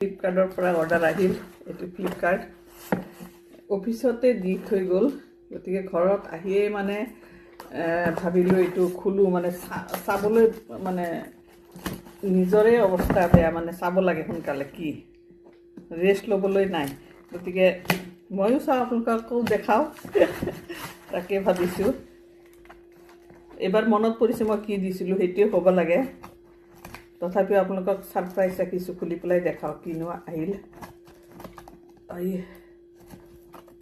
ফ্লিপকাৰ্টৰ পৰা অৰ্ডাৰ আহিল। এইটো ফ্লিপকাৰ্ট অফিচতে দি থৈ গ'ল, গতিকে ঘৰত আহিয়ে মানে ভাবিলোঁ এইটো খোলোঁ, মানে চাবলৈ মানে নিজৰে অৱস্থা বেয়া, মানে চাব লাগে সোনকালে, কি ৰেষ্ট ল'বলৈ নাই। গতিকে ময়ো চাওঁ, আপোনালোককো দেখাওঁ তাকে ভাবিছোঁ। এইবাৰ মনত পৰিছে মই কি দিছিলোঁ, সেইটোৱে হ'ব লাগে। তথাপিও আপোনালোকক ছাৰপ্ৰাইজ ৰাখিছোঁ, খুলি পেলাই দেখাওঁ কিনো আহিল।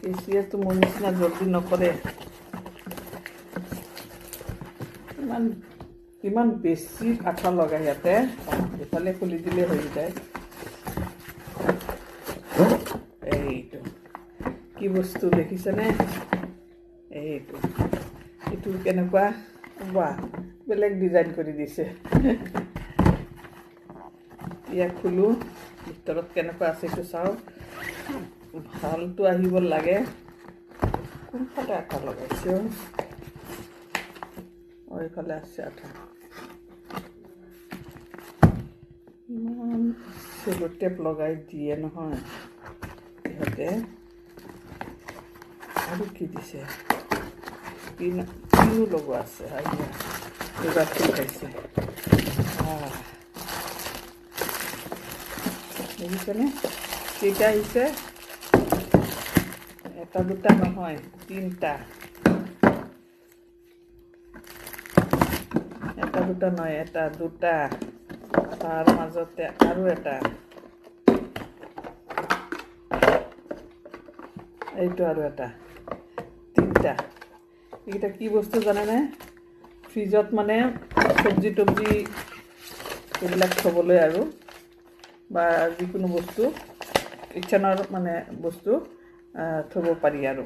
কেচিয়াৰটো মোৰ নিচিনা জলদি নকৰে, ইমান বেছি আঠা লগাই ইয়াতে, এইফালে খুলি দিলে হৈ যায়। এইটো কি বস্তু দেখিছেনে? এইটো কেনেকুৱা, বাহ, বেলেগ ডিজাইন কৰি দিছে। ইয়াক খোলোঁ, ভিতৰত কেনেকুৱা আছে এইটো চাওঁ। ভালটো আহিব লাগে। কোনফালে আঠা লগাইছে? এইফালে আছে আঠা। ইমান চেলো টেপ লগাই দিয়ে নহয় ইহঁতে। আৰু কি দিছে? পিনো লগোৱা আছে। এইবাৰ ঠিক আছে। দেখিছেনে কেইটা আহিছে? এটা দুটা নহয়, তিনিটা। এটা দুটা নহয়, এটা দুটা, তাৰ মাজতে আৰু এটা, এইটো আৰু এটা, তিনিটা। এইকেইটা কি বস্তু জানেনে? ফ্ৰিজত মানে চব্জি তব্জি এইবিলাক থ'বলৈ আৰু, বা যিকোনো বস্তু কিটচেনৰ মানে বস্তু থ'ব পাৰি আৰু।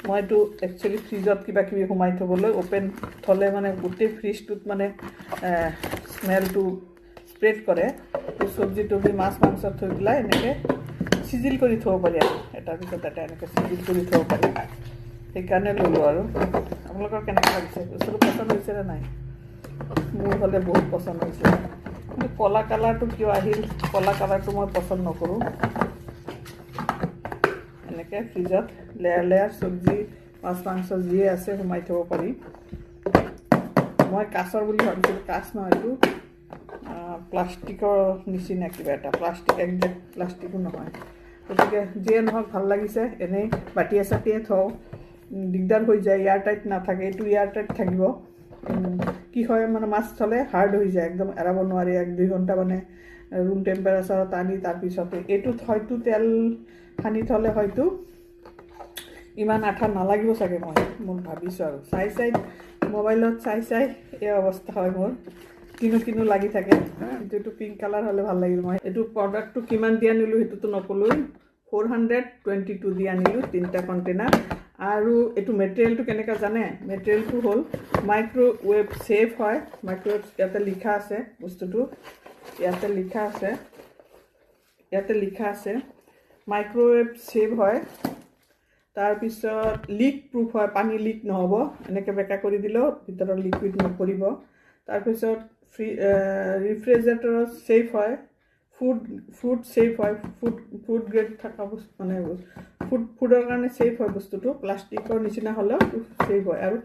মই এইটো একচুৱেলি ফ্ৰিজত কিবা কিবি সোমাই থ'বলৈ, অ'পেন থ'লে মানে গোটেই ফ্ৰিজটোত মানে স্মেলটো স্প্ৰেড কৰে। চব্জি তব্জি মাছ মাংস থৈ পেলাই এনেকৈ চিজিল কৰি থ'ব পাৰি আৰু, এটাৰ পিছত এটা এনেকৈ চিজিল কৰি থ'ব পাৰি। সেইকাৰণে ল'লোঁ আৰু। আপোনালোকৰ কেনেকৈ লাগিছে? বস্তুটো পচন্দ হৈছেনে নাই? মোৰ হ'লে বহুত পচন্দ হৈছে। কিন্তু ক'লা কালাৰটো কিয় আহিল? ক'লা কালাৰটো মই পচন্দ নকৰোঁ। এনেকৈ ফ্ৰিজত লেয়াৰ লেয়াৰ চব্জি মাছ মাংস যিয়ে আছে সোমাই থ'ব পাৰি। মই কাঁচৰ বুলি ভাবিছিলোঁ, কাঁচ নহয়, এইটো প্লাষ্টিকৰ নিচিনা কিবা এটা, একজেক্ট প্লাষ্টিকো নহয়। গতিকে যিয়ে নহওক ভাল লাগিছে। এনেই বাটিয়ে চাটিয়ে থওঁ, দিগদাৰ হৈ যায়, এয়াৰ টাইট নাথাকে। এইটো এয়াৰ টাইট থাকিব। কি হয় মানে মাছ থ'লে হাৰ্ড হৈ যায়, একদম এৰাব নোৱাৰি। 1-2 ঘণ্টা মানে ৰুম টেম্পাৰেচাৰত আনি তাৰপিছতে এইটোত হয়তো তেল সানি থ'লে হয়তো ইমান আঠা নালাগিব চাগে, মই ভাবিছোঁ আৰু। মোবাইলত চাই এই অৱস্থা হয় মোৰ, কিনো লাগি থাকে। এইটো পিংক কালাৰ হ'লে ভাল লাগিল। মই এইটো প্ৰডাক্টটো কিমান দি আনিলোঁ সেইটোতো নকলোঁ। 422 দি আনিলোঁ, 3টা কণ্টেইনাৰ। আৰু এইটো মেটেৰিয়েলটো কেনেকুৱা জানে? মেটেৰিয়েলটো হ'ল মাইক্ৰ'ৱেভ ছেফ হয়। মাইক্ৰ'ৱেভ ইয়াতে লিখা আছে, বস্তুটো ইয়াতে লিখা আছে মাইক্ৰ'ৱেভ ছেফ হয়। তাৰপিছত লিক প্ৰুফ হয়, পানী লিক নহ'ব। এনেকৈ বেকা কৰি দিলেও ভিতৰত লিকুইড নপৰিব। তাৰপিছত ৰিফ্ৰিজাৰেটৰত ছেফ হয়। ফুড ছেফ হয়, ফুড গ্ৰেড থকা বস্তু, মানে ফুডৰ কাৰণে ছেফ হয় বস্তুটো। প্লাষ্টিকৰ নিচিনা হ'লেও ছেফ হয়। আৰু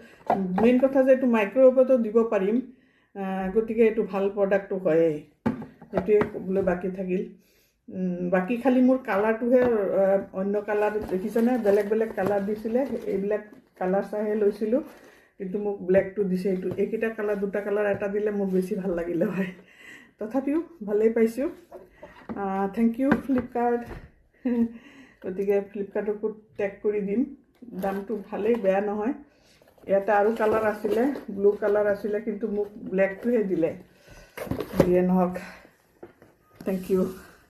মেইন কথা যে এইটো মাইক্ৰ'ৱেভতো দিব পাৰিম, গতিকে এইটো ভাল প্ৰডাক্টটো হয়েই। সেইটোৱে ক'বলৈ বাকী থাকিল। বাকী খালি মোৰ কালাৰটোহে অন্য কালাৰ দেখিছেনে? বেলেগ বেলেগ কালাৰ দিছিলে, এইবিলাক কালাৰ চাইহে লৈছিলোঁ, কিন্তু মোক ব্লেকটো দিছে। এইকেইটা কালাৰ, 2টা কালাৰ এটা দিলে মোক বেছি ভাল লাগিলে হয়। তথাপিও ভালেই পাইছোঁ। Thank you Flipkart. গতিকে ফ্লিপকাৰ্টকো টেগ কৰি দিম। দামটো ভালেই, বেয়া নহয়। ইয়াতে আৰু কালাৰ আছিলে, ব্লু কালাৰ আছিলে, কিন্তু মোক ব্লেকটোহে দিলে। যিয়ে নহওক, থেংক ইউ।